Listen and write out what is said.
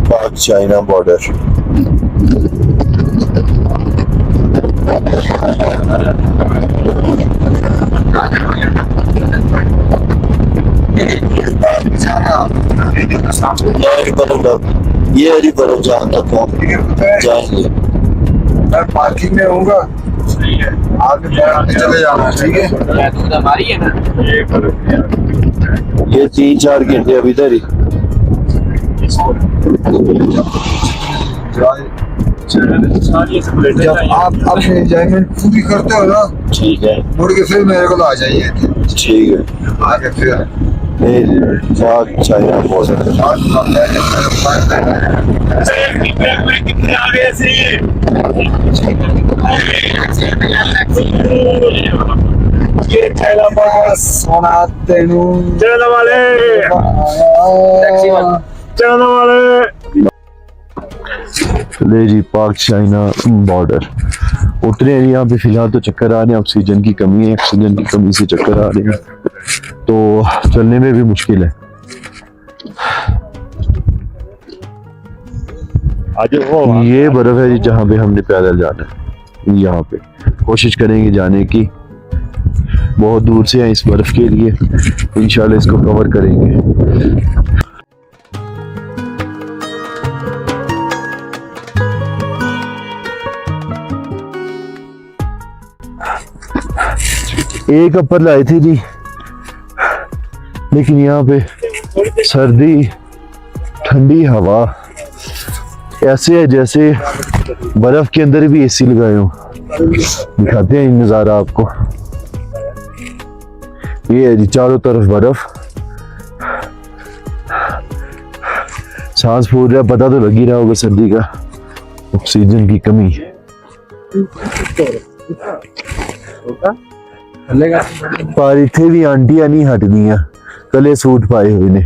पाक China border. ये हरी बर्फ जहाँ तक जाएंगे। मैं पार्किंग में होऊंगा, आगे चले जाना, ठीक है। हमारी है ना ये 3-4 घंटे अभी इधर ही। जब आप अपनी एंजॉयमेंट पूरी करते हो ना, ठीक है, मुड़ के फिर मेरे को आ जाइए, ठीक है। आगे फिर पाक चाइना बॉर्डर। कितने आगे से ये थैला पास सोना तेनू चलने वाले चलने वाले। ले जी पाक चाइना बॉर्डर उतरे हैं यहाँ पे। फिलहाल तो चक्कर आ रहे हैं, ऑक्सीजन की कमी है, ऑक्सीजन की कमी से चक्कर आ रहे हैं, तो चलने में भी मुश्किल है। ये बर्फ है जी जहाँ पे हमने पैदल जाना है। यहाँ पे कोशिश करेंगे जाने की, बहुत दूर से हैं इस बर्फ के लिए, इंशाल्लाह इसको कवर करेंगे। एक अपर लाई थी जी, लेकिन यहाँ पे सर्दी ठंडी हवा ऐसे है जैसे बर्फ के अंदर भी एसी लगाए हो। दिखाते हैं नज़ारा आपको। ये है जी चारों तरफ बर्फ, सांस फूल रहा, पता तो लग ही रहा होगा सर्दी का, ऑक्सीजन की कमी। पर इतने भी आंटियां नहीं हटदियां, कले सूट पाए हुए ने।